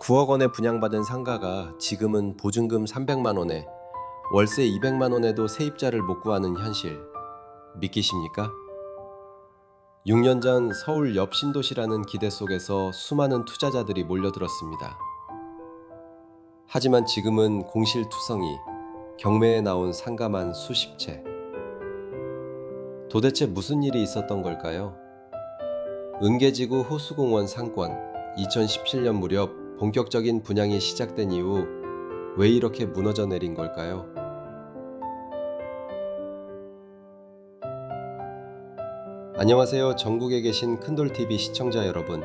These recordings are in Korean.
9억 원에 분양받은 상가가 지금은 보증금 300만 원에 월세 200만 원에도 세입자를 못 구하는 현실 믿기십니까? 6년 전 서울 옆 신도시라는 기대 속에서 수많은 투자자들이 몰려들었습니다. 하지만 지금은 공실투성이, 경매에 나온 상가만 수십 채. 도대체 무슨 일이 있었던 걸까요? 은계지구 호수공원 상권 2017년 무렵 본격적인 분양이 시작된 이후 왜 이렇게 무너져 내린 걸까요? 안녕하세요. 전국에 계신 큰돌TV 시청자 여러분.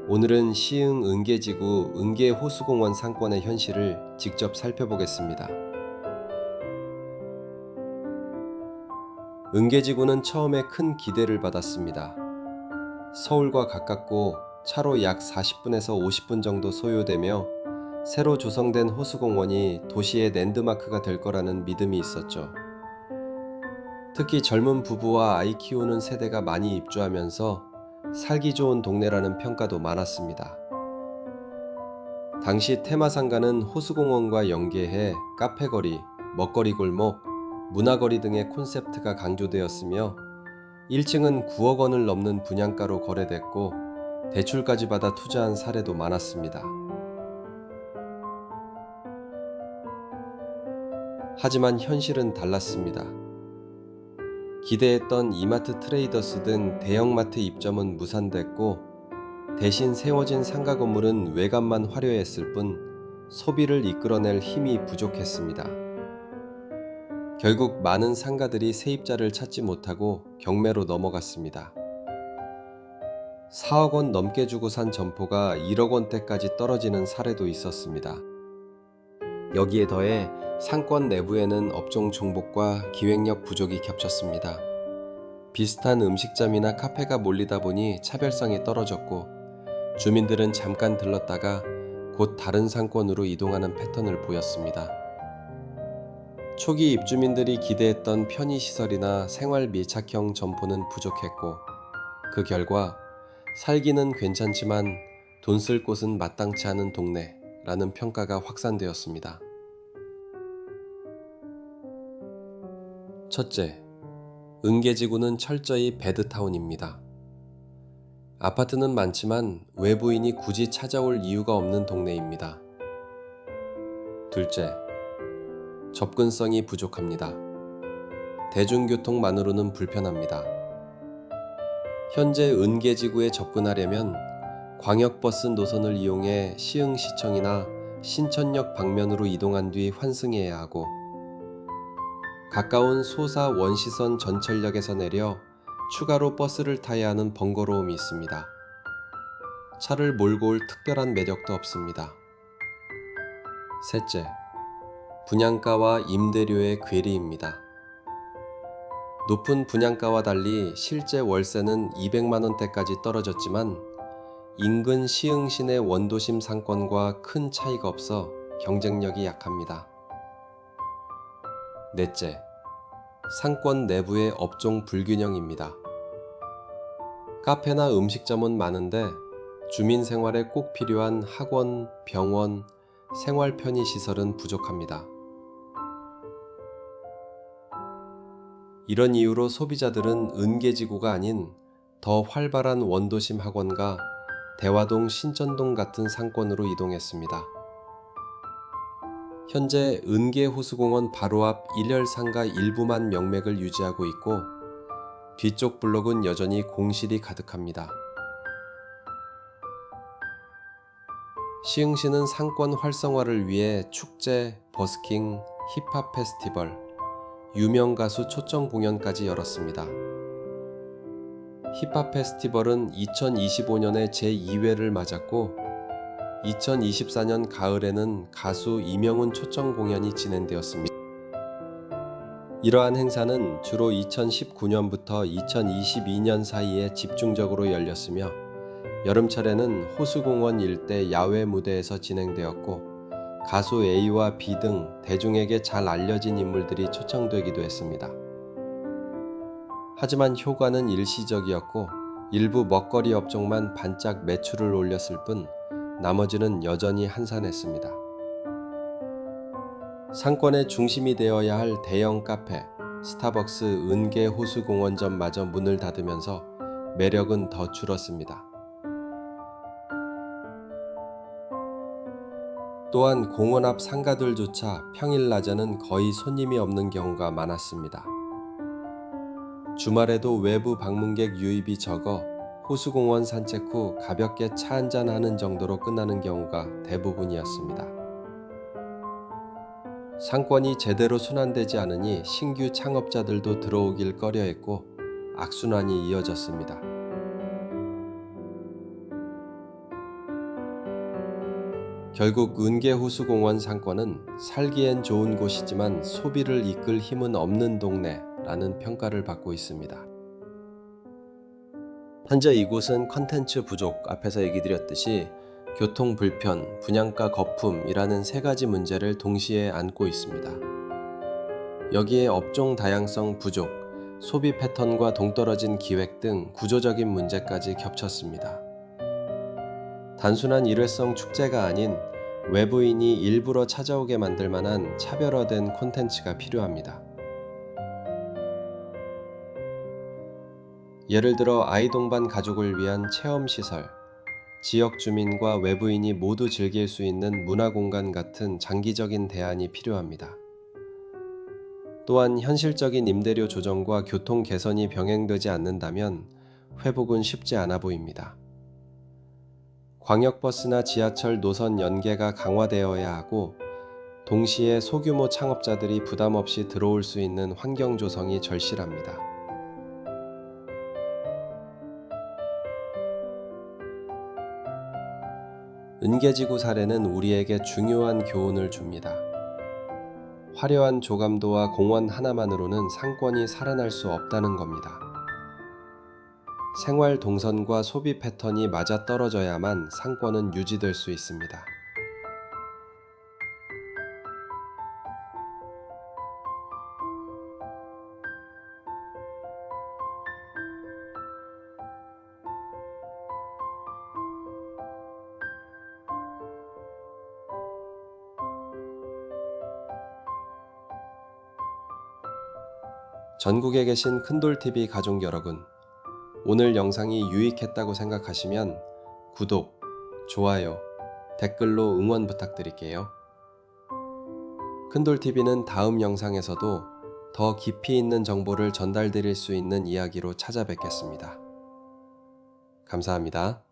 오늘은 시흥 은계지구 은계호수공원 상권의 현실을 직접 살펴보겠습니다. 은계지구는 처음에 큰 기대를 받았습니다. 서울과 가깝고 차로 약 40분에서 50분 정도 소요되며 새로 조성된 호수공원이 도시의 랜드마크가 될 거라는 믿음이 있었죠. 특히 젊은 부부와 아이 키우는 세대가 많이 입주하면서 살기 좋은 동네라는 평가도 많았습니다. 당시 테마상가는 호수공원과 연계해 카페거리, 먹거리 골목, 문화거리 등의 콘셉트가 강조되었으며 1층은 9억 원을 넘는 분양가로 거래됐고 대출까지 받아 투자한 사례도 많았습니다. 하지만 현실은 달랐습니다. 기대했던 이마트 트레이더스 등 대형마트 입점은 무산됐고 대신 세워진 상가 건물은 외관만 화려했을 뿐 소비를 이끌어낼 힘이 부족했습니다. 결국 많은 상가들이 세입자를 찾지 못하고 경매로 넘어갔습니다. 4억 원 넘게 주고 산 점포가 1억 원대까지 떨어지는 사례도 있었습니다. 여기에 더해 상권 내부에는 업종 중복과 기획력 부족이 겹쳤습니다. 비슷한 음식점이나 카페가 몰리다 보니 차별성이 떨어졌고 주민들은 잠깐 들렀다가 곧 다른 상권으로 이동하는 패턴을 보였습니다. 초기 입주민들이 기대했던 편의시설이나 생활 밀착형 점포는 부족했고 그 결과 살기는 괜찮지만 돈 쓸 곳은 마땅치 않은 동네라는 평가가 확산되었습니다. 첫째, 은계지구는 철저히 배드타운입니다. 아파트는 많지만 외부인이 굳이 찾아올 이유가 없는 동네입니다. 둘째, 접근성이 부족합니다. 대중교통만으로는 불편합니다. 현재 은계지구에 접근하려면 광역버스 노선을 이용해 시흥시청이나 신천역 방면으로 이동한 뒤 환승해야 하고 가까운 소사 원시선 전철역에서 내려 추가로 버스를 타야 하는 번거로움이 있습니다. 차를 몰고 올 특별한 매력도 없습니다. 셋째, 분양가와 임대료의 괴리입니다. 높은 분양가와 달리 실제 월세는 200만 원대까지 떨어졌지만 인근 시흥 시내 원도심 상권과 큰 차이가 없어 경쟁력이 약합니다. 넷째, 상권 내부의 업종 불균형입니다. 카페나 음식점은 많은데 주민 생활에 꼭 필요한 학원, 병원, 생활 편의 시설은 부족합니다. 이런 이유로 소비자들은 은계지구가 아닌 더 활발한 원도심 학원가 대화동 신전동 같은 상권으로 이동했습니다. 현재 은계호수공원 바로 앞 일렬상가 일부만 명맥을 유지하고 있고 뒤쪽 블록은 여전히 공실이 가득합니다. 시흥시는 상권 활성화를 위해 축제, 버스킹, 힙합 페스티벌, 유명 가수 초청 공연까지 열었습니다. 힙합 페스티벌은 2025년에 제2회를 맞았고 2024년 가을에는 가수 이명훈 초청 공연이 진행되었습니다. 이러한 행사는 주로 2019년부터 2022년 사이에 집중적으로 열렸으며 여름철에는 호수공원 일대 야외 무대에서 진행되었고 가수 A와 B 등 대중에게 잘 알려진 인물들이 초청되기도 했습니다. 하지만 효과는 일시적이었고 일부 먹거리 업종만 반짝 매출을 올렸을 뿐 나머지는 여전히 한산했습니다. 상권의 중심이 되어야 할 대형 카페, 스타벅스 은계 호수공원점마저 문을 닫으면서 매력은 더 줄었습니다. 또한 공원 앞 상가들조차 평일 낮에는 거의 손님이 없는 경우가 많았습니다. 주말에도 외부 방문객 유입이 적어 호수공원 산책 후 가볍게 차 한잔 하는 정도로 끝나는 경우가 대부분이었습니다. 상권이 제대로 순환되지 않으니 신규 창업자들도 들어오길 꺼려했고 악순환이 이어졌습니다. 결국 은계호수공원 상권은 살기엔 좋은 곳이지만 소비를 이끌 힘은 없는 동네라는 평가를 받고 있습니다. 현재 이곳은 컨텐츠 부족, 앞에서 얘기 드렸듯이 교통 불편, 분양가 거품이라는 세 가지 문제를 동시에 안고 있습니다. 여기에 업종 다양성 부족, 소비 패턴과 동떨어진 기획 등 구조적인 문제까지 겹쳤습니다. 단순한 일회성 축제가 아닌 외부인이 일부러 찾아오게 만들 만한 차별화된 콘텐츠가 필요합니다. 예를 들어 아이 동반 가족을 위한 체험시설, 지역 주민과 외부인이 모두 즐길 수 있는 문화공간 같은 장기적인 대안이 필요합니다. 또한 현실적인 임대료 조정과 교통 개선이 병행되지 않는다면 회복은 쉽지 않아 보입니다. 광역버스나 지하철 노선 연계가 강화되어야 하고 동시에 소규모 창업자들이 부담 없이 들어올 수 있는 환경 조성이 절실합니다. 은계지구 사례는 우리에게 중요한 교훈을 줍니다. 화려한 조감도와 공원 하나만으로는 상권이 살아날 수 없다는 겁니다. 생활 동선과 소비 패턴이 맞아떨어져야만 상권은 유지될 수 있습니다. 전국에 계신 큰돌TV 가족 여러분, 오늘 영상이 유익했다고 생각하시면 구독, 좋아요, 댓글로 응원 부탁드릴게요. 큰돌TV는 다음 영상에서도 더 깊이 있는 정보를 전달드릴 수 있는 이야기로 찾아뵙겠습니다. 감사합니다.